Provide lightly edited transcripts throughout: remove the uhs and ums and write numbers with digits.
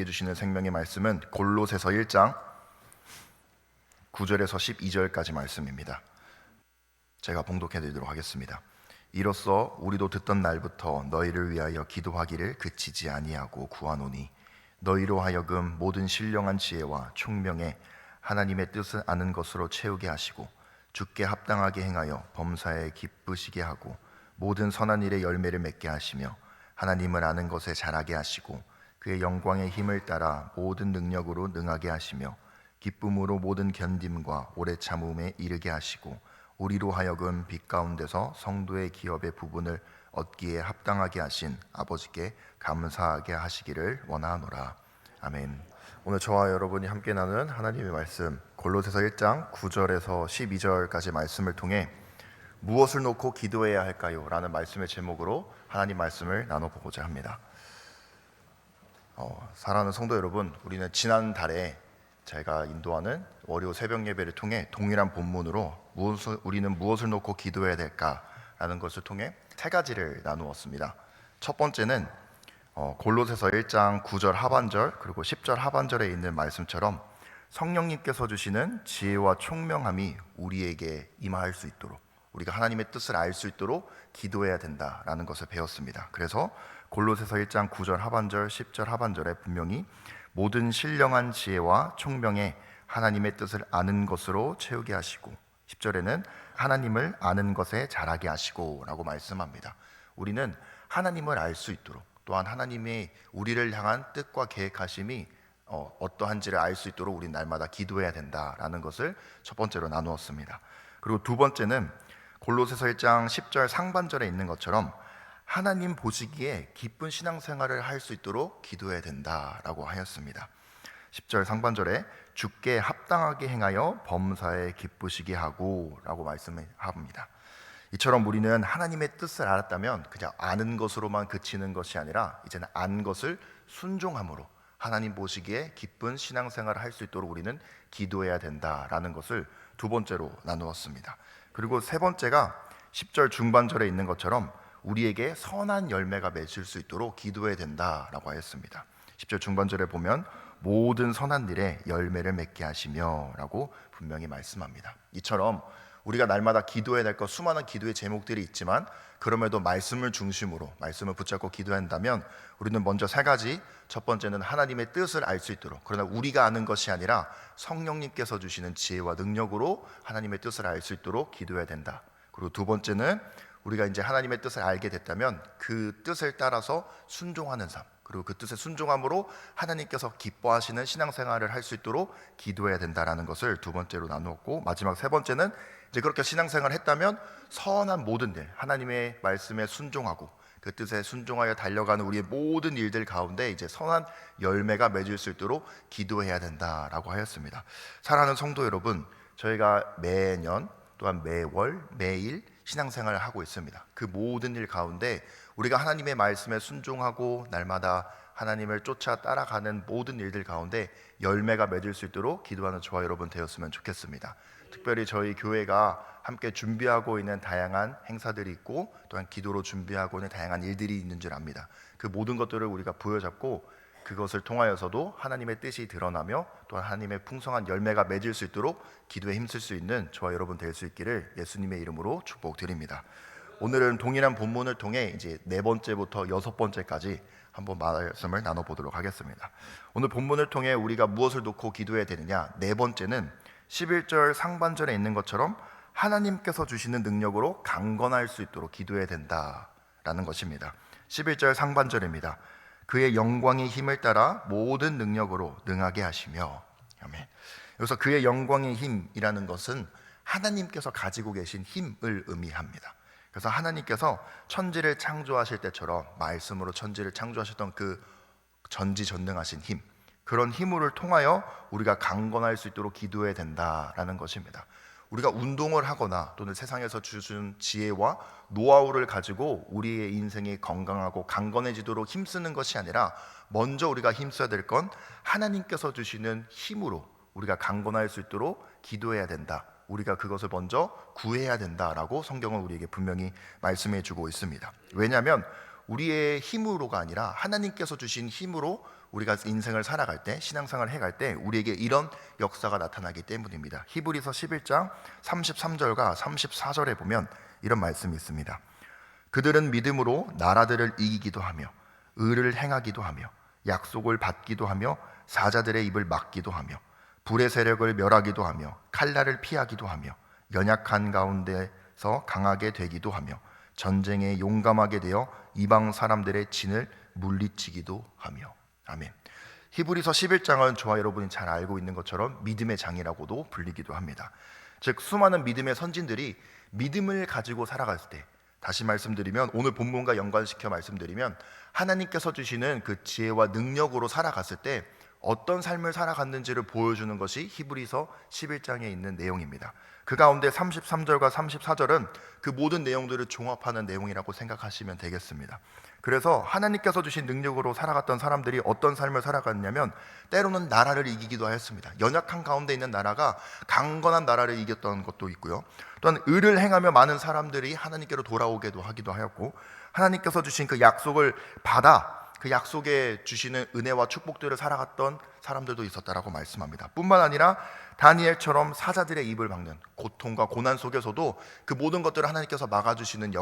주시는 생명의 말씀은 골로새서 1장 9절에서 12절까지 말씀입니다. 제가 봉독해 드리도록 하겠습니다. 이로써 우리도 듣던 날부터 너희를 위하여 기도하기를 그치지 아니하고 구하노니 너희로 하여금 모든 신령한 지혜와 총명에 하나님의 뜻을 아는 것으로 채우게 하시고 주께 합당하게 행하여 범사에 기쁘시게 하고 모든 선한 일에 열매를 맺게 하시며 하나님을 아는 것에 자라게 하시고 그의 영광의 힘을 따라 모든 능력으로 능하게 하시며 기쁨으로 모든 견딤과 오래 참음에 이르게 하시고 우리로 하여금 빛 가운데서 성도의 기업의 부분을 얻기에 합당하게 하신 아버지께 감사하게 하시기를 원하노라. 아멘. 오늘 저와 여러분이 함께 나누는 하나님의 말씀 골로새서 1장 9절에서 12절까지 말씀을 통해 무엇을 놓고 기도해야 할까요? 라는 말씀의 제목으로 하나님 말씀을 나눠보고자 합니다. 사랑하는 성도 여러분, 우리는 지난달에 제가 인도하는 월요 새벽 예배를 통해 동일한 본문으로 우리는 무엇을 놓고 기도해야 될까라는 것을 통해 세 가지를 나누었습니다. 첫 번째는 골로새서 1장 9절 하반절 그리고 10절 하반절에 있는 말씀처럼 성령님께서 주시는 지혜와 총명함이 우리에게 임할 수 있도록 우리가 하나님의 뜻을 알 수 있도록 기도해야 된다라는 것을 배웠습니다. 그래서 골로새서 1장 9절 하반절 10절 하반절에 분명히 모든 신령한 지혜와 총명에 하나님의 뜻을 아는 것으로 채우게 하시고 10절에는 하나님을 아는 것에 자라게 하시고 라고 말씀합니다. 우리는 하나님을 알 수 있도록 또한 하나님의 우리를 향한 뜻과 계획하심이 어떠한지를 알 수 있도록 우리 날마다 기도해야 된다라는 것을 첫 번째로 나누었습니다. 그리고 두 번째는 골로새서 1장 10절 상반절에 있는 것처럼 하나님 보시기에 기쁜 신앙생활을 할 수 있도록 기도해야 된다라고 하였습니다. 10절 상반절에 주께 합당하게 행하여 범사에 기쁘시게 하고 라고 말씀합니다. 이처럼 우리는 하나님의 뜻을 알았다면 그냥 아는 것으로만 그치는 것이 아니라 이제는 안 것을 순종함으로 하나님 보시기에 기쁜 신앙생활을 할 수 있도록 우리는 기도해야 된다라는 것을 두 번째로 나누었습니다. 그리고 세 번째가 10절 중반절에 있는 것처럼 우리에게 선한 열매가 맺을 수 있도록 기도해야 된다라고 하였습니다. 10절 중반절에 보면 모든 선한 일에 열매를 맺게 하시며 라고 분명히 말씀합니다. 이처럼 우리가 날마다 기도해야 될 것 수많은 기도의 제목들이 있지만 그럼에도 말씀을 중심으로 말씀을 붙잡고 기도해야 한다면 우리는 먼저 세 가지, 첫 번째는 하나님의 뜻을 알 수 있도록, 그러나 우리가 아는 것이 아니라 성령님께서 주시는 지혜와 능력으로 하나님의 뜻을 알 수 있도록 기도해야 된다. 그리고 두 번째는 우리가 이제 하나님의 뜻을 알게 됐다면 그 뜻을 따라서 순종하는 삶, 그리고 그 뜻에 순종함으로 하나님께서 기뻐하시는 신앙생활을 할 수 있도록 기도해야 된다라는 것을 두 번째로 나누었고, 마지막 세 번째는 이제 그렇게 신앙생활을 했다면 선한 모든 일, 하나님의 말씀에 순종하고 그 뜻에 순종하여 달려가는 우리의 모든 일들 가운데 이제 선한 열매가 맺을 수 있도록 기도해야 된다라고 하였습니다. 사랑하는 성도 여러분, 저희가 매년 또한 매월 매일 신앙생활을 하고 있습니다. 그 모든 일 가운데 우리가 하나님의 말씀에 순종하고 날마다 하나님을 쫓아 따라가는 모든 일들 가운데 열매가 맺을 수 있도록 기도하는 저와 여러분 되었으면 좋겠습니다. 특별히 저희 교회가 함께 준비하고 있는 다양한 행사들이 있고 또한 기도로 준비하고 있는 다양한 일들이 있는 줄 압니다. 그 모든 것들을 우리가 부여잡고 그것을 통하여서도 하나님의 뜻이 드러나며 또한 하나님의 풍성한 열매가 맺을 수 있도록 기도에 힘쓸 수 있는 저와 여러분 될 수 있기를 예수님의 이름으로 축복드립니다. 오늘은 동일한 본문을 통해 이제 네 번째부터 여섯 번째까지 한번 말씀을 나눠보도록 하겠습니다. 오늘 본문을 통해 우리가 무엇을 놓고 기도해야 되느냐? 네 번째는 11절 상반절에 있는 것처럼 하나님께서 주시는 능력으로 강건할 수 있도록 기도해야 된다라는 것입니다. 11절 상반절입니다. 그의 영광의 힘을 따라 모든 능력으로 능하게 하시며. 아멘. 여기서 그의 영광의 힘이라는 것은 하나님께서 가지고 계신 힘을 의미합니다. 그래서 하나님께서 천지를 창조하실 때처럼 말씀으로 천지를 창조하셨던 그 전지전능하신 힘, 그런 힘을 통하여 우리가 강건할 수 있도록 기도해야 된다라는 것입니다. 우리가 운동을 하거나 또는 세상에서 주신 지혜와 노하우를 가지고 우리의 인생이 건강하고 강건해지도록 힘쓰는 것이 아니라 먼저 우리가 힘써야 될 건 하나님께서 주시는 힘으로 우리가 강건할 수 있도록 기도해야 된다. 우리가 그것을 먼저 구해야 된다라고 성경은 우리에게 분명히 말씀해 주고 있습니다. 왜냐하면 우리의 힘으로가 아니라 하나님께서 주신 힘으로 우리가 인생을 살아갈 때, 신앙생활을 해갈 때 우리에게 이런 역사가 나타나기 때문입니다. 히브리서 11장 33절과 34절에 보면 이런 말씀이 있습니다. 그들은 믿음으로 나라들을 이기기도 하며 의를 행하기도 하며 약속을 받기도 하며 사자들의 입을 막기도 하며 불의 세력을 멸하기도 하며 칼날을 피하기도 하며 연약한 가운데서 강하게 되기도 하며 전쟁에 용감하게 되어 이방 사람들의 진을 물리치기도 하며. 아멘. 히브리서 11장은 저와 여러분이 잘 알고 있는 것처럼 믿음의 장이라고도 불리기도 합니다. 즉 수많은 믿음의 선진들이 믿음을 가지고 살아갔을 때, 다시 말씀드리면 오늘 본문과 연관시켜 말씀드리면 하나님께서 주시는 그 지혜와 능력으로 살아갔을 때 어떤 삶을 살아갔는지를 보여주는 것이 히브리서 11장에 있는 내용입니다. 그 가운데 33절과 34절은 그 모든 내용들을 종합하는 내용이라고 생각하시면 되겠습니다. 그래서 하나님께서 주신 능력으로 살아갔던 사람들이 어떤 삶을 살아갔냐면 때로는 나라를 이기기도 하였습니다. 연약한 가운데 있는 나라가 강건한 나라를 이겼던 것도 있고요. 또한 의를 행하며 많은 사람들이 하나님께로 돌아오기도 하기도 하였고, 하나님께서 주신 그 약속을 받아 그 약속에 주시는 은혜와 축복들을 살아갔던 사람들도 있었다라고 말씀합니다. 뿐만 아니라 다니엘처럼 사자들의 입을 막는 고통과 고난 속에서도 그 모든 것들을 하나님께서 막아주시는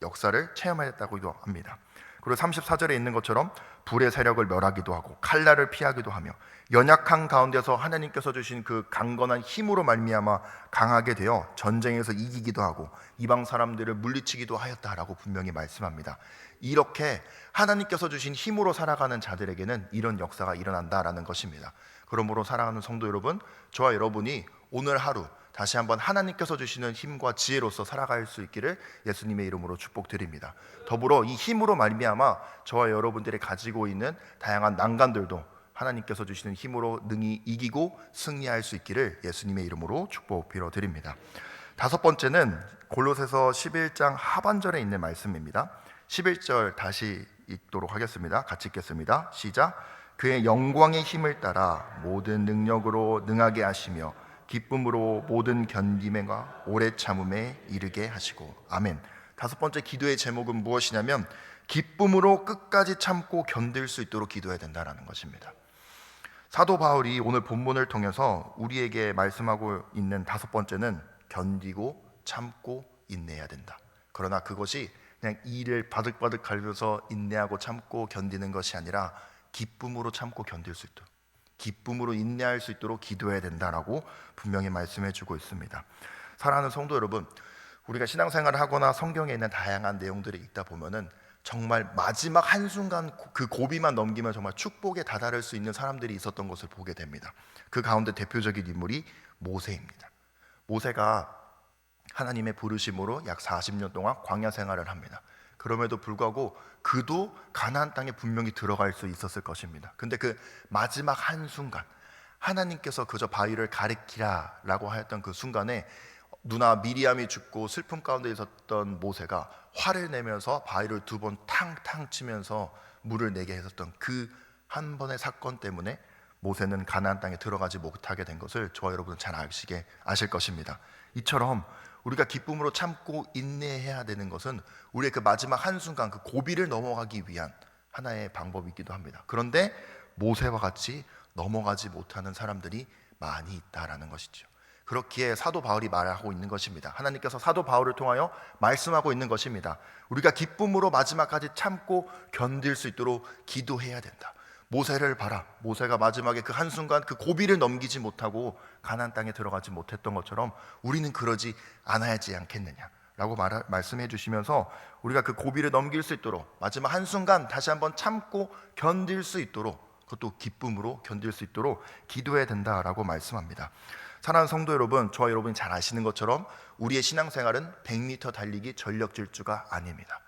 역사를 체험했다고도 합니다. 그리고 34절에 있는 것처럼 불의 세력을 멸하기도 하고 칼날을 피하기도 하며 연약한 가운데서 하나님께서 주신 그 강건한 힘으로 말미암아 강하게 되어 전쟁에서 이기기도 하고 이방 사람들을 물리치기도 하였다라고 분명히 말씀합니다. 이렇게 하나님께서 주신 힘으로 살아가는 자들에게는 이런 역사가 일어난다라는 것입니다. 그러므로 사랑하는 성도 여러분, 저와 여러분이 오늘 하루 다시 한번 하나님께서 주시는 힘과 지혜로서 살아갈 수 있기를 예수님의 이름으로 축복드립니다. 더불어 이 힘으로 말미암아 저와 여러분들이 가지고 있는 다양한 난관들도 하나님께서 주시는 힘으로 능히 이기고 승리할 수 있기를 예수님의 이름으로 축복 빌어드립니다. 다섯 번째는 골로새서 11장 하반절에 있는 말씀입니다. 11절 다시 읽도록 하겠습니다. 같이 읽겠습니다. 시작. 그의 영광의 힘을 따라 모든 능력으로 능하게 하시며 기쁨으로 모든 견딤과 오래 참음에 이르게 하시고. 아멘. 다섯 번째 기도의 제목은 무엇이냐면 기쁨으로 끝까지 참고 견딜 수 있도록 기도해야 된다는 것입니다. 사도 바울이 오늘 본문을 통해서 우리에게 말씀하고 있는 다섯 번째는 견디고 참고 인내해야 된다. 그러나 그것이 그냥 이를 바득바득 갈면서 인내하고 참고 견디는 것이 아니라 기쁨으로 참고 견딜 수 있도록, 기쁨으로 인내할 수 있도록 기도해야 된다라고 분명히 말씀해 주고 있습니다. 사랑하는 성도 여러분, 우리가 신앙생활을 하거나 성경에 있는 다양한 내용들을 읽다 보면은 정말 마지막 한순간 그 고비만 넘기면 정말 축복에 다다를 수 있는 사람들이 있었던 것을 보게 됩니다. 그 가운데 대표적인 인물이 모세입니다. 모세가 하나님의 부르심으로 약 40년 동안 광야 생활을 합니다. 그럼에도 불구하고 그도 가나안 땅에 분명히 들어갈 수 있었을 것입니다. 근데 그 마지막 한순간 하나님께서 그저 바위를 가리키라라고 하였던 그 순간에 누나 미리암이 죽고 슬픔 가운데 있었던 모세가 화를 내면서 바위를 두 번 탕탕 치면서 물을 내게 했었던 그 한 번의 사건 때문에 모세는 가나안 땅에 들어가지 못하게 된 것을 저와 여러분은 잘 아실 것입니다. 이처럼 우리가 기쁨으로 참고 인내해야 되는 것은 우리의 그 마지막 한순간 그 고비를 넘어가기 위한 하나의 방법이기도 합니다. 그런데 모세와 같이 넘어가지 못하는 사람들이 많이 있다라는 것이죠. 그렇기에 사도 바울이 말하고 있는 것입니다. 하나님께서 사도 바울을 통하여 말씀하고 있는 것입니다. 우리가 기쁨으로 마지막까지 참고 견딜 수 있도록 기도해야 된다. 모세를 봐라. 모세가 마지막에 그 한순간 그 고비를 넘기지 못하고 가나안 땅에 들어가지 못했던 것처럼 우리는 그러지 않아야지 않겠느냐라고 말씀해 주시면서 우리가 그 고비를 넘길 수 있도록 마지막 한순간 다시 한번 참고 견딜 수 있도록, 그것도 기쁨으로 견딜 수 있도록 기도해야 된다라고 말씀합니다. 사랑하는 성도 여러분, 저와 여러분이 잘 아시는 것처럼 우리의 신앙생활은 100m 달리기 전력 질주가 아닙니다.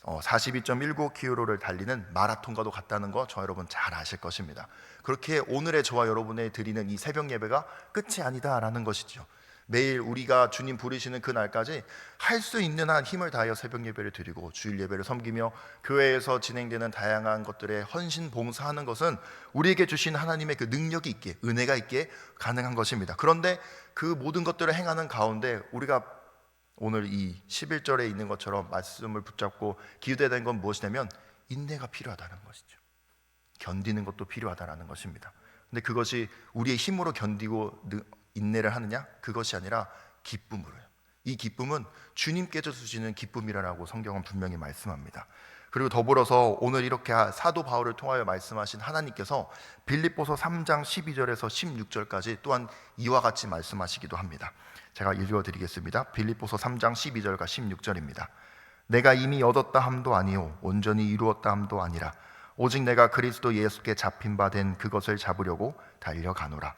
42.19km를 달리는 마라톤과도 같다는 거 저와 여러분 잘 아실 것입니다. 그렇게 오늘의 저와 여러분의 드리는 이 새벽 예배가 끝이 아니다라는 것이죠. 매일 우리가 주님 부르시는 그 날까지 할 수 있는 한 힘을 다하여 새벽 예배를 드리고 주일 예배를 섬기며 교회에서 진행되는 다양한 것들에 헌신 봉사하는 것은 우리에게 주신 하나님의 그 능력이 있기에, 은혜가 있기에 가능한 것입니다. 그런데 그 모든 것들을 행하는 가운데 우리가 오늘 이 11절에 있는 것처럼 말씀을 붙잡고 기도해야 되는 건 무엇이냐면 인내가 필요하다는 것이죠. 견디는 것도 필요하다라는 것입니다. 근데 그것이 우리의 힘으로 견디고 인내를 하느냐? 그것이 아니라 기쁨으로요. 이 기쁨은 주님께서 주시는 기쁨이라고 성경은 분명히 말씀합니다. 그리고 더불어서 오늘 이렇게 사도 바울을 통하여 말씀하신 하나님께서 빌립보서 3장 12절에서 16절까지 또한 이와 같이 말씀하시기도 합니다. 제가 읽어드리겠습니다. 빌립보서 3장 12절과 16절입니다. 내가 이미 얻었다 함도 아니요 온전히 이루었다 함도 아니라 오직 내가 그리스도 예수께 잡힌 바 된 그것을 잡으려고 달려가노라.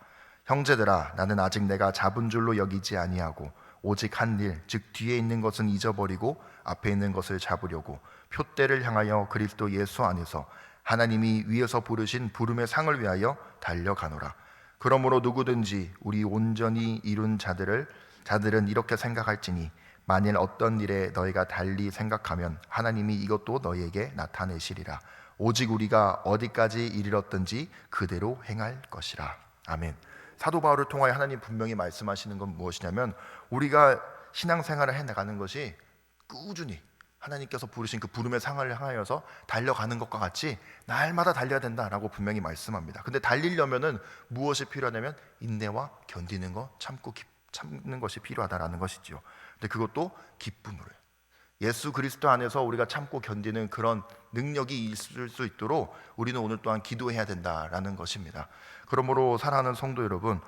형제들아, 나는 아직 내가 잡은 줄로 여기지 아니하고 오직 한 일, 즉 뒤에 있는 것은 잊어버리고 앞에 있는 것을 잡으려고 표대를 향하여 그리스도 예수 안에서 하나님이 위에서 부르신 부름의 상을 위하여 달려가노라. 그러므로 누구든지 우리 온전히 이룬 자들은 이렇게 생각할지니 만일 어떤 일에 너희가 달리 생각하면 하나님이 이것도 너희에게 나타내시리라. 오직 우리가 어디까지 이르렀든지 그대로 행할 것이라. 아멘. 사도 바울을 통하여 하나님 분명히 말씀하시는 건 무엇이냐면 우리가 신앙생활을 해나가는 것이 꾸준히 하나님께서 부르신 그 부름의 상을 향하여서 달려가는 것과 같이 날마다 달려야 된다라고 분명히 말씀합니다. 근데 달리려면은 무엇이 필요하냐면 인내와 견디는 것, 참는 것이 필요하다라는 것이지요. 근데 그것도 기쁨으로요. 예수 그리스도 안에서 우리가 참고 견디는 그런 능력이 있을 수 있도록 우리는 오늘 또한 기도해야 된다라는 것입니다. 그러므로 사랑하는 성도 여러분,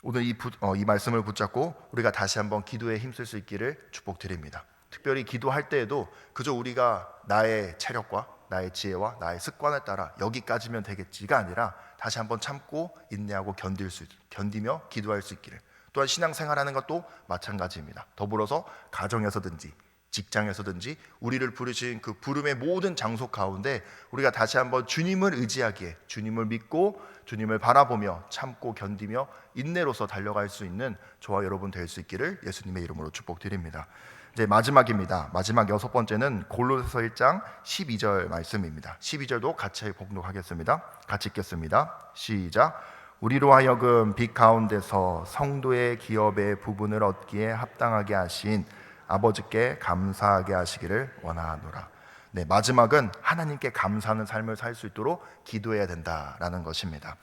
오늘 이 말씀을 붙잡고 우리가 다시 한번 기도에 힘쓸 수 있기를 축복드립니다. 특별히 기도할 때에도 그저 우리가 나의 체력과 나의 지혜와 나의 습관을 따라 여기까지면 되겠지가 아니라 다시 한번 참고 인내하고 견디며 기도할 수 있기를. 또한 신앙생활하는 것도 마찬가지입니다. 더불어서 가정에서든지 직장에서든지 우리를 부르신 그 부름의 모든 장소 가운데 우리가 다시 한번 주님을 의지하기에, 주님을 믿고 주님을 바라보며 참고 견디며 인내로서 달려갈 수 있는 저와 여러분 될 수 있기를 예수님의 이름으로 축복드립니다. 이제 마지막입니다. 마지막 6번째는 골로새서 1장 12절 말씀입니다. 12절도 같이 봉독하겠습니다. 같이 읽겠습니다. 시작. 우리로 하여금 빛 가운데서 성도의 기업의 부분을 얻기에 합당하게 하신 아버지께 감사하게 하시기를 원하노라. 네, 마지막은 하나님께 감사하는 삶을 살 수 있도록 기도해야 된다라는 것입니다.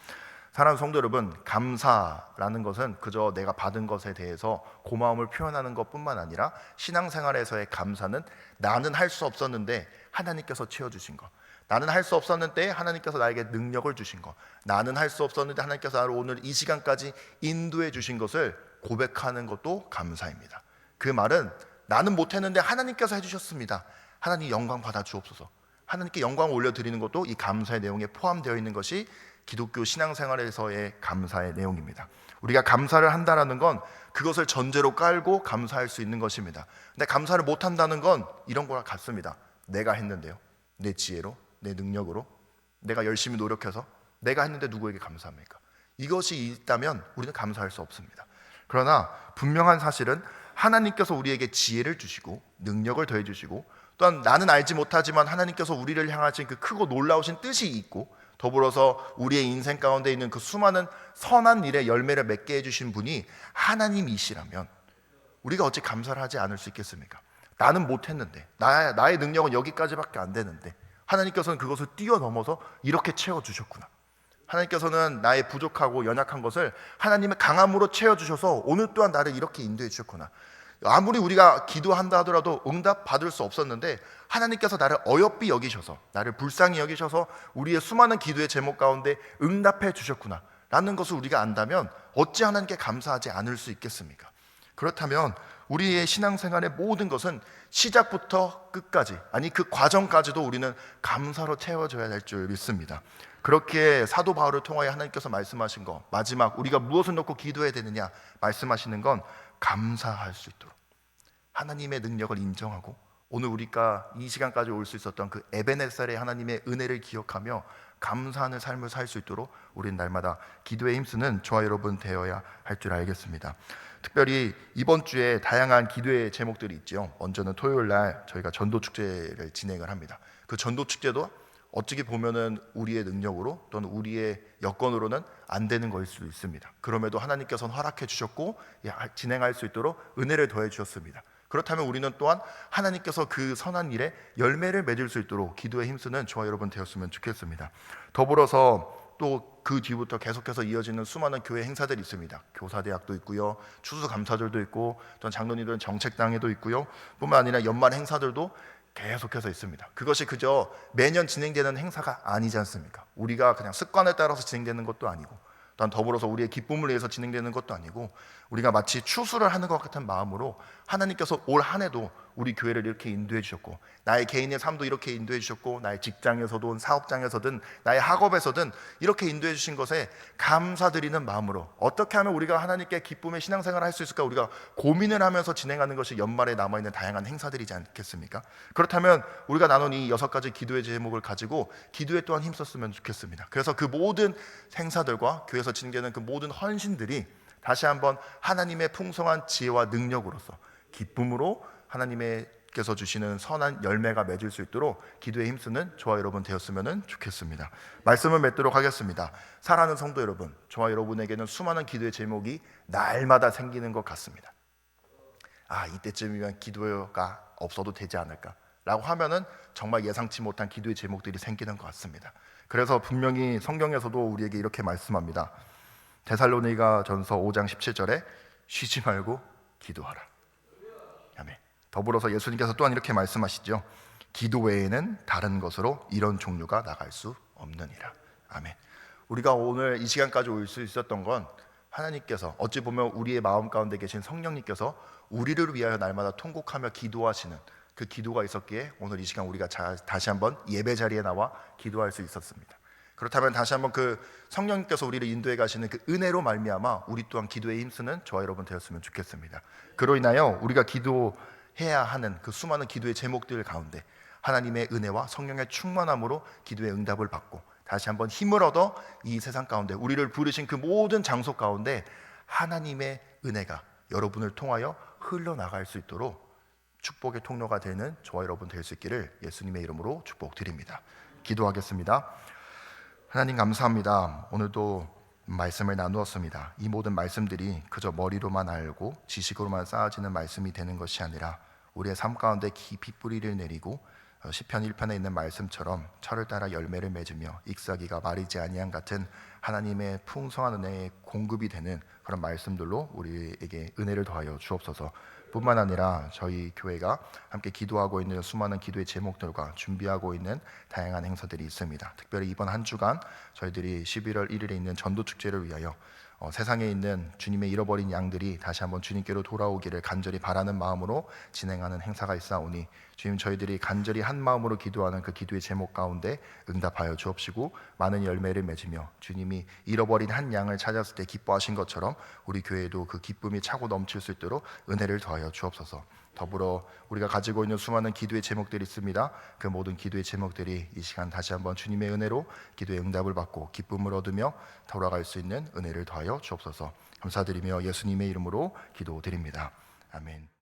사랑하는 성도 여러분, 감사라는 것은 그저 내가 받은 것에 대해서 고마움을 표현하는 것뿐만 아니라 신앙생활에서의 감사는 나는 할 수 없었는데 하나님께서 채워주신 것, 나는 할 수 없었는데 하나님께서 나에게 능력을 주신 것, 나는 할 수 없었는데 하나님께서 나를 오늘 이 시간까지 인도해 주신 것을 고백하는 것도 감사입니다. 그 말은 나는 못했는데 하나님께서 해주셨습니다. 하나님 영광 받아 주옵소서. 하나님께 영광 올려드리는 것도 이 감사의 내용에 포함되어 있는 것이 기독교 신앙생활에서의 감사의 내용입니다. 우리가 감사를 한다는 건 그것을 전제로 깔고 감사할 수 있는 것입니다. 근데 감사를 못한다는 건 이런 거랑 같습니다. 내가 했는데요, 내 지혜로, 내 능력으로, 내가 열심히 노력해서 내가 했는데 누구에게 감사합니까? 이것이 있다면 우리는 감사할 수 없습니다. 그러나 분명한 사실은 하나님께서 우리에게 지혜를 주시고 능력을 더해 주시고 또한 나는 알지 못하지만 하나님께서 우리를 향하신 그 크고 놀라우신 뜻이 있고 더불어서 우리의 인생 가운데 있는 그 수많은 선한 일의 열매를 맺게 해주신 분이 하나님이시라면 우리가 어찌 감사를 하지 않을 수 있겠습니까? 나는 못했는데 나의 능력은 여기까지밖에 안 되는데 하나님께서는 그것을 뛰어넘어서 이렇게 채워주셨구나. 하나님께서는 나의 부족하고 연약한 것을 하나님의 강함으로 채워주셔서 오늘 또한 나를 이렇게 인도해 주셨구나. 아무리 우리가 기도한다 하더라도 응답 받을 수 없었는데 하나님께서 나를 어여삐 여기셔서 나를 불쌍히 여기셔서 우리의 수많은 기도의 제목 가운데 응답해 주셨구나 라는 것을 우리가 안다면 어찌 하나님께 감사하지 않을 수 있겠습니까? 그렇다면 우리의 신앙생활의 모든 것은 시작부터 끝까지, 아니 그 과정까지도 우리는 감사로 채워져야 될 줄 믿습니다. 그렇게 사도 바울을 통하여 하나님께서 말씀하신 것, 마지막 우리가 무엇을 놓고 기도해야 되느냐 말씀하시는 건 감사할 수 있도록 하나님의 능력을 인정하고 오늘 우리가 이 시간까지 올 수 있었던 그 에베네셀의 하나님의 은혜를 기억하며 감사하는 삶을 살 수 있도록 우리는 날마다 기도에 힘쓰는 저와 여러분 되어야 할 줄 알겠습니다. 특별히 이번 주에 다양한 기도의 제목들이 있죠. 먼저는 토요일 날 저희가 전도 축제를 진행을 합니다. 그 전도 축제도 어떻게 보면은 우리의 능력으로 또는 우리의 여건으로는 안 되는 것일 수도 있습니다. 그럼에도 하나님께서는 허락해 주셨고 진행할 수 있도록 은혜를 더해 주셨습니다. 그렇다면 우리는 또한 하나님께서 그 선한 일에 열매를 맺을 수 있도록 기도에 힘쓰는 저와 여러분 되었으면 좋겠습니다. 더불어서 또 그 뒤부터 계속해서 이어지는 수많은 교회 행사들이 있습니다. 교사대학도 있고요, 추수감사절도 있고, 또 장로님들은 정책당회도 있고요, 뿐만 아니라 연말 행사들도 계속해서 있습니다. 그것이 그저 매년 진행되는 행사가 아니지 않습니까? 우리가 그냥 습관에 따라서 진행되는 것도 아니고, 또한 더불어서 우리의 기쁨을 위해서 진행되는 것도 아니고, 우리가 마치 추수를 하는 것 같은 마음으로 하나님께서 올 한 해도 우리 교회를 이렇게 인도해 주셨고, 나의 개인의 삶도 이렇게 인도해 주셨고, 나의 직장에서든 사업장에서든 나의 학업에서든 이렇게 인도해 주신 것에 감사드리는 마음으로 어떻게 하면 우리가 하나님께 기쁨의 신앙생활을 할 수 있을까, 우리가 고민을 하면서 진행하는 것이 연말에 남아있는 다양한 행사들이지 않겠습니까? 그렇다면 우리가 나눈 이 6가지 기도의 제목을 가지고 기도에 또한 힘썼으면 좋겠습니다. 그래서 그 모든 행사들과 교회에서 진행되는 그 모든 헌신들이 다시 한번 하나님의 풍성한 지혜와 능력으로서 기쁨으로 하나님께서 주시는 선한 열매가 맺을 수 있도록 기도에 힘쓰는 저와 여러분 되었으면 좋겠습니다. 말씀을 맺도록 하겠습니다. 사랑하는 성도 여러분, 저와 여러분에게는 수많은 기도의 제목이 날마다 생기는 것 같습니다. 이때쯤이면 기도가 없어도 되지 않을까 라고 하면은 정말 예상치 못한 기도의 제목들이 생기는 것 같습니다. 그래서 분명히 성경에서도 우리에게 이렇게 말씀합니다. 데살로니가 전서 5장 17절에 쉬지 말고 기도하라. 아멘. 더불어서 예수님께서 또한 이렇게 말씀하시죠. 기도 외에는 다른 것으로 이런 종류가 나갈 수 없느니라. 아멘. 우리가 오늘 이 시간까지 올 수 있었던 건 하나님께서, 어찌 보면 우리의 마음 가운데 계신 성령님께서 우리를 위하여 날마다 통곡하며 기도하시는 그 기도가 있었기에 오늘 이 시간 우리가 다시 한번 예배 자리에 나와 기도할 수 있었습니다. 그렇다면 다시 한번 그 성령님께서 우리를 인도해 가시는 그 은혜로 말미암아 우리 또한 기도에 힘쓰는 저와 여러분 되었으면 좋겠습니다. 그로 인하여 우리가 기도해야 하는 그 수많은 기도의 제목들 가운데 하나님의 은혜와 성령의 충만함으로 기도의 응답을 받고 다시 한번 힘을 얻어 이 세상 가운데 우리를 부르신 그 모든 장소 가운데 하나님의 은혜가 여러분을 통하여 흘러나갈 수 있도록 축복의 통로가 되는 저와 여러분 될 수 있기를 예수님의 이름으로 축복드립니다. 기도하겠습니다. 하나님 감사합니다. 오늘도 말씀을 나누었습니다. 이 모든 말씀들이 그저 머리로만 알고 지식으로만 쌓아지는 말씀이 되는 것이 아니라 우리의 삶 가운데 깊이 뿌리를 내리고 시편 1편에 있는 말씀처럼 철을 따라 열매를 맺으며 잎사귀가 마르지 아니한 같은 하나님의 풍성한 은혜의 공급이 되는 그런 말씀들로 우리에게 은혜를 더하여 주옵소서. 뿐만 아니라 저희 교회가 함께 기도하고 있는 수많은 기도의 제목들과 준비하고 있는 다양한 행사들이 있습니다. 특별히 이번 한 주간 저희들이 11월 1일에 있는 전도축제를 위하여 세상에 있는 주님의 잃어버린 양들이 다시 한번 주님께로 돌아오기를 간절히 바라는 마음으로 진행하는 행사가 있사오니 주님, 저희들이 간절히 한 마음으로 기도하는 그 기도의 제목 가운데 응답하여 주옵시고 많은 열매를 맺으며 주님이 잃어버린 한 양을 찾았을 때 기뻐하신 것처럼 우리 교회에도 그 기쁨이 차고 넘칠 수 있도록 은혜를 더하여 주옵소서. 더불어 우리가 가지고 있는 수많은 기도의 제목들이 있습니다. 그 모든 기도의 제목들이 이 시간 다시 한번 주님의 은혜로 기도의 응답을 받고 기쁨을 얻으며 돌아갈 수 있는 은혜를 더하여 주옵소서. 감사드리며 예수님의 이름으로 기도드립니다. 아멘.